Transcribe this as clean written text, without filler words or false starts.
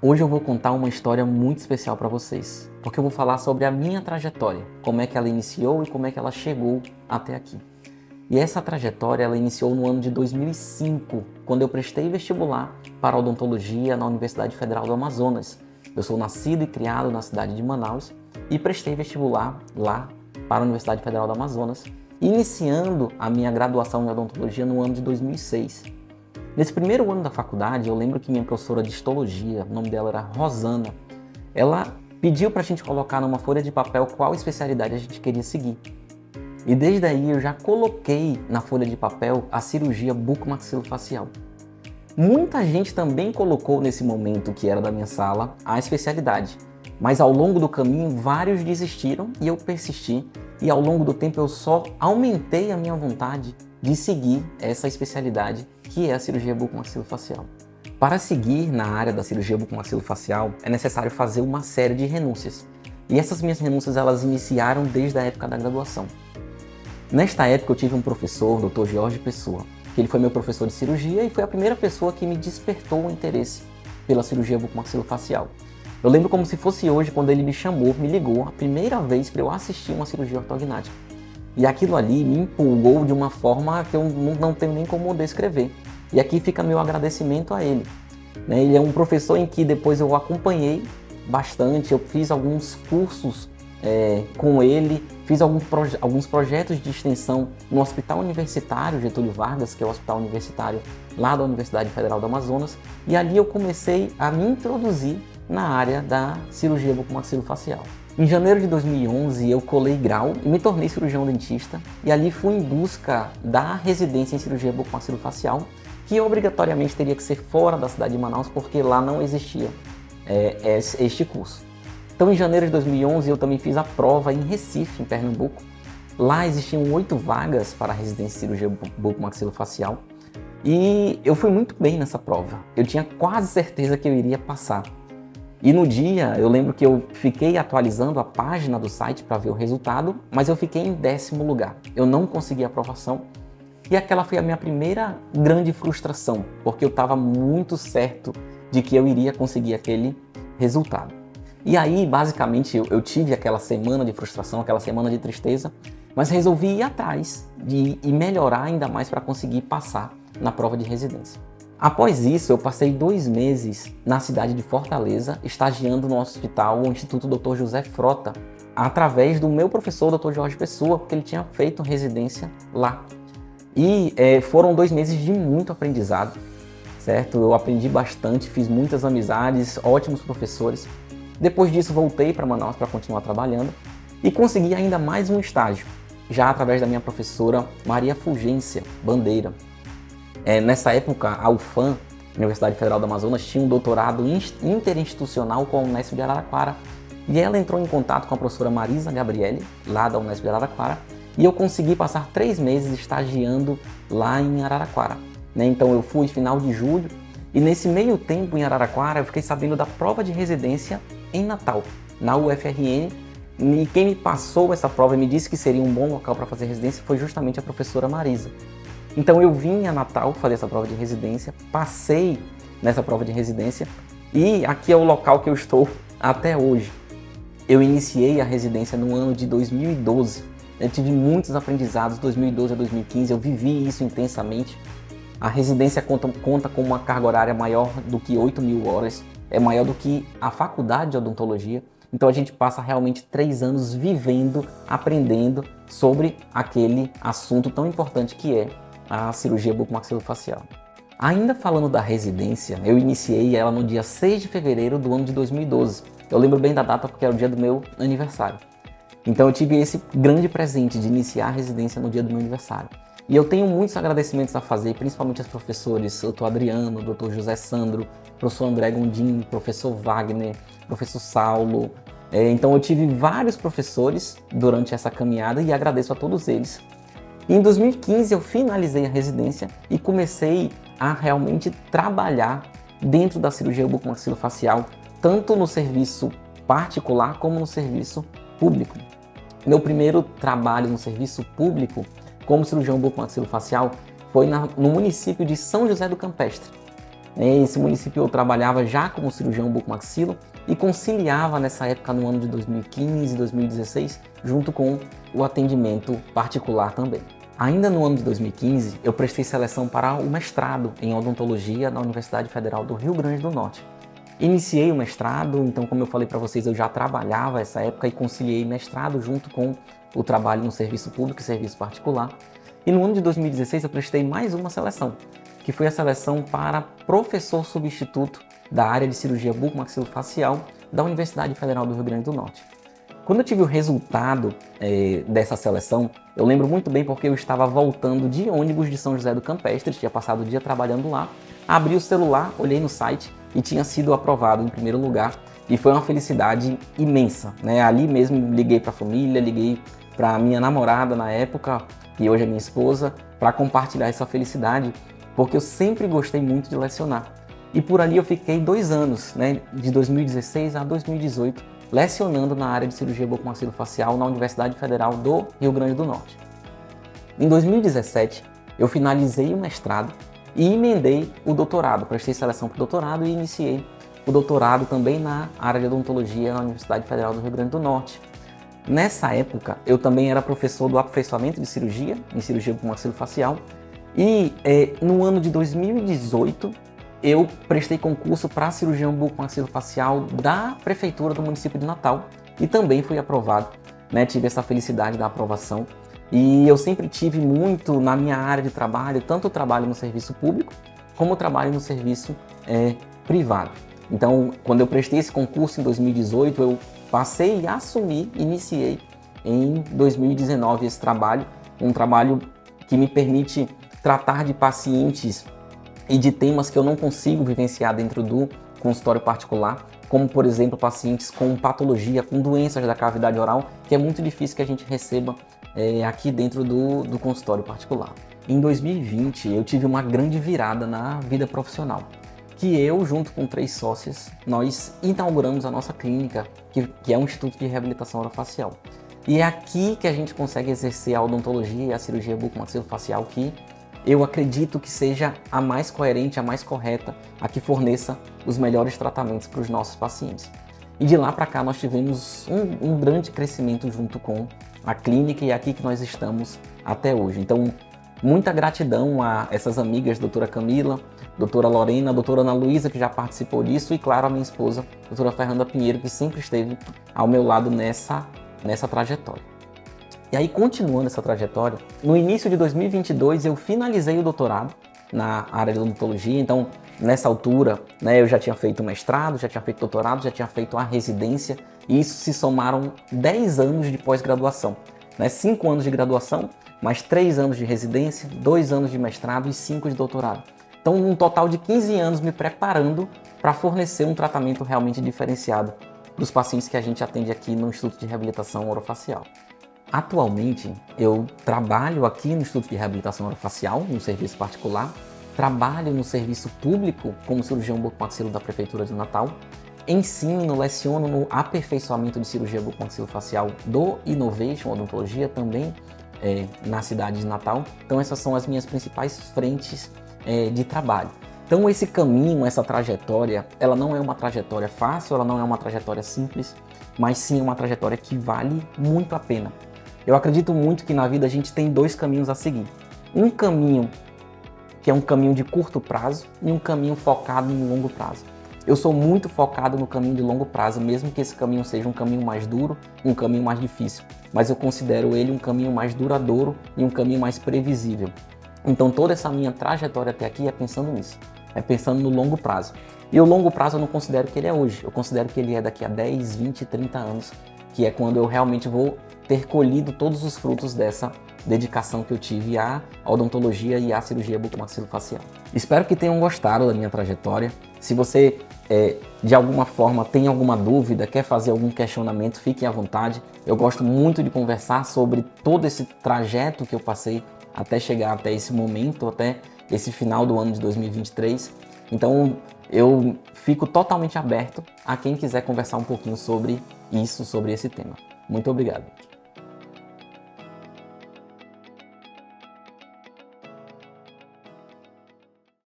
Hoje eu vou contar uma história muito especial para vocês, porque eu vou falar sobre a minha trajetória, como é que ela iniciou e como é que ela chegou até aqui. E essa trajetória ela iniciou no ano de 2005, quando eu prestei vestibular para odontologia na Universidade Federal do Amazonas. Eu sou nascido e criado na cidade de Manaus e prestei vestibular lá para a Universidade Federal do Amazonas, iniciando a minha graduação em odontologia no ano de 2006. Nesse primeiro ano da faculdade, eu lembro que minha professora de histologia, o nome dela era Rosana, ela pediu para a gente colocar numa folha de papel qual especialidade a gente queria seguir. E desde aí eu já coloquei na folha de papel a cirurgia bucomaxilofacial. Muita gente também colocou nesse momento que era da minha sala a especialidade, mas ao longo do caminho vários desistiram e eu persisti, e ao longo do tempo eu só aumentei a minha vontade de seguir essa especialidade que é a cirurgia bucomaxilofacial. Para seguir na área da cirurgia bucomaxilofacial é necessário fazer uma série de renúncias. E essas minhas renúncias elas iniciaram desde a época da graduação. Nesta época eu tive um professor, Dr. Jorge Pessoa, que ele foi meu professor de cirurgia e foi a primeira pessoa que me despertou o interesse pela cirurgia bucomaxilofacial. Eu lembro como se fosse hoje quando ele me chamou, me ligou a primeira vez para eu assistir uma cirurgia ortognática. E aquilo ali me empolgou de uma forma que eu não tenho nem como descrever. E aqui fica meu agradecimento a ele. Ele é um professor em que depois eu acompanhei bastante, eu fiz alguns cursos com ele, fiz alguns projetos de extensão no Hospital Universitário Getúlio Vargas, que é o hospital universitário lá da Universidade Federal do Amazonas, e ali eu comecei a me introduzir na área da cirurgia bucomaxilofacial. Em janeiro de 2011 eu colei grau e me tornei cirurgião dentista e ali fui em busca da residência em cirurgia bucomaxilofacial, que obrigatoriamente teria que ser fora da cidade de Manaus porque lá não existia este curso. Então em janeiro de 2011 eu também fiz a prova em Recife, em Pernambuco. Lá existiam 8 vagas para a residência em cirurgia bucomaxilofacial e eu fui muito bem nessa prova. Eu tinha quase certeza que eu iria passar. E no dia, eu lembro que eu fiquei atualizando a página do site para ver o resultado, mas eu fiquei em 10º lugar. Eu não consegui a aprovação e aquela foi a minha primeira grande frustração, porque eu estava muito certo de que eu iria conseguir aquele resultado. E aí, basicamente, eu tive aquela semana de frustração, aquela semana de tristeza, mas resolvi ir atrás e melhorar ainda mais para conseguir passar na prova de residência. Após isso, eu passei 2 meses na cidade de Fortaleza, estagiando no hospital, o Instituto Dr. José Frota, através do meu professor, Dr. Jorge Pessoa, porque ele tinha feito residência lá. E foram 2 meses de muito aprendizado, certo? Eu aprendi bastante, fiz muitas amizades, ótimos professores. Depois disso, voltei para Manaus para continuar trabalhando e consegui ainda mais um estágio, já através da minha professora Maria Fulgência Bandeira. Nessa época, a UFAM, Universidade Federal do Amazonas, tinha um doutorado interinstitucional com a Unesp de Araraquara e ela entrou em contato com a professora Marisa Gabriele, lá da Unesp de Araraquara, e eu consegui passar 3 meses estagiando lá em Araraquara. Então eu fui final de julho e nesse meio tempo em Araraquara eu fiquei sabendo da prova de residência em Natal, na UFRN, e quem me passou essa prova e me disse que seria um bom local para fazer residência foi justamente a professora Marisa. Então eu vim a Natal fazer essa prova de residência, passei nessa prova de residência e aqui é o local que eu estou até hoje. Eu iniciei a residência no ano de 2012, eu tive muitos aprendizados, 2012 a 2015, eu vivi isso intensamente. A residência conta com uma carga horária maior do que 8.000 horas, é maior do que a faculdade de odontologia. Então a gente passa realmente 3 anos vivendo, aprendendo sobre aquele assunto tão importante que é a cirurgia bucomaxilofacial. Ainda falando da residência, eu iniciei ela no dia 6 de fevereiro do ano de 2012. Eu lembro bem da data porque era o dia do meu aniversário. Então eu tive esse grande presente de iniciar a residência no dia do meu aniversário. E eu tenho muitos agradecimentos a fazer, principalmente aos professores, Dr. Adriano, Dr. José Sandro, professor André Gondim, professor Wagner, professor Saulo. Então eu tive vários professores durante essa caminhada e agradeço a todos eles. E em 2015 eu finalizei a residência e comecei a realmente trabalhar dentro da cirurgia bucomaxilofacial, tanto no serviço particular como no serviço público. Meu primeiro trabalho no serviço público como cirurgião bucomaxilofacial foi no município de São José do Campestre. Esse município eu trabalhava já como cirurgião bucomaxilo e conciliava nessa época no ano de 2015, 2016, junto com o atendimento particular também. Ainda no ano de 2015, eu prestei seleção para o mestrado em odontologia na Universidade Federal do Rio Grande do Norte. Iniciei o mestrado, então como eu falei para vocês, eu já trabalhava essa época e conciliei mestrado junto com o trabalho no serviço público e serviço particular. E no ano de 2016 eu prestei mais uma seleção, que foi a seleção para professor substituto da área de cirurgia bucomaxilofacial da Universidade Federal do Rio Grande do Norte. Quando eu tive o resultado dessa seleção, eu lembro muito bem porque eu estava voltando de ônibus de São José do Campestre, tinha passado o dia trabalhando lá, abri o celular, olhei no site e tinha sido aprovado em primeiro lugar e foi uma felicidade imensa, né? Ali mesmo liguei para a família, liguei para minha namorada na época, que hoje é minha esposa, para compartilhar essa felicidade, porque eu sempre gostei muito de lecionar. E por ali eu fiquei 2 anos, né, de 2016 a 2018, lecionando na área de cirurgia bucomaxilofacial na Universidade Federal do Rio Grande do Norte. Em 2017, eu finalizei o mestrado e emendei o doutorado, prestei seleção para o doutorado e iniciei o doutorado também na área de odontologia na Universidade Federal do Rio Grande do Norte. Nessa época, eu também era professor do aperfeiçoamento de cirurgia, em cirurgia bucomaxilofacial, e no ano de 2018, eu prestei concurso para cirurgião bucomaxilofacial da Prefeitura do município de Natal e também fui aprovado, né? Tive essa felicidade da aprovação e eu sempre tive muito na minha área de trabalho, tanto o trabalho no serviço público como o trabalho no serviço privado. Então, quando eu prestei esse concurso em 2018, eu passei a assumir, iniciei em 2019 esse trabalho, um trabalho que me permite tratar de pacientes e de temas que eu não consigo vivenciar dentro do consultório particular, como, por exemplo, pacientes com patologia, com doenças da cavidade oral, que é muito difícil que a gente receba aqui dentro do consultório particular. Em 2020, eu tive uma grande virada na vida profissional, que eu, junto com 3 sócios, nós inauguramos a nossa clínica, que é um Instituto de Reabilitação Orofacial. E é aqui que a gente consegue exercer a odontologia e a cirurgia bucomaxilofacial, que eu acredito que seja a mais coerente, a mais correta, a que forneça os melhores tratamentos para os nossos pacientes. E de lá para cá nós tivemos um grande crescimento junto com a clínica e é aqui que nós estamos até hoje. Então, muita gratidão a essas amigas, doutora Camila, doutora Lorena, doutora Ana Luísa, que já participou disso, e claro, a minha esposa, doutora Fernanda Pinheiro, que sempre esteve ao meu lado nessa trajetória. E aí, continuando essa trajetória, no início de 2022 eu finalizei o doutorado na área de odontologia. Então, nessa altura, né, eu já tinha feito o mestrado, já tinha feito doutorado, já tinha feito a residência, e isso se somaram 10 anos de pós-graduação, né? 5 anos de graduação, mais 3 anos de residência, 2 anos de mestrado e 5 de doutorado. Então, um total de 15 anos me preparando para fornecer um tratamento realmente diferenciado para os pacientes que a gente atende aqui no Instituto de Reabilitação Orofacial. Atualmente, eu trabalho aqui no Instituto de Reabilitação Orofacial, no serviço particular, trabalho no serviço público como cirurgião bucomaxilo da Prefeitura de Natal, ensino, leciono no aperfeiçoamento de cirurgia bucomaxilofacial do Innovation Odontologia, também na cidade de Natal. Então essas são as minhas principais frentes de trabalho. Então esse caminho, essa trajetória, ela não é uma trajetória fácil, ela não é uma trajetória simples, mas sim uma trajetória que vale muito a pena. Eu acredito muito que na vida a gente tem 2 caminhos a seguir. Um caminho que é um caminho de curto prazo e um caminho focado no longo prazo. Eu sou muito focado no caminho de longo prazo, mesmo que esse caminho seja um caminho mais duro, um caminho mais difícil. Mas eu considero ele um caminho mais duradouro e um caminho mais previsível. Então toda essa minha trajetória até aqui é pensando nisso, é pensando no longo prazo. E o longo prazo eu não considero que ele é hoje, eu considero que ele é daqui a 10, 20, 30 anos, que é quando eu realmente vou ter colhido todos os frutos dessa dedicação que eu tive à odontologia e à cirurgia bucomaxilofacial. Espero que tenham gostado da minha trajetória. Se você, de alguma forma, tem alguma dúvida, quer fazer algum questionamento, fique à vontade. Eu gosto muito de conversar sobre todo esse trajeto que eu passei até chegar até esse momento, até esse final do ano de 2023. Então, eu fico totalmente aberto a quem quiser conversar um pouquinho sobre isso, sobre esse tema. Muito obrigado.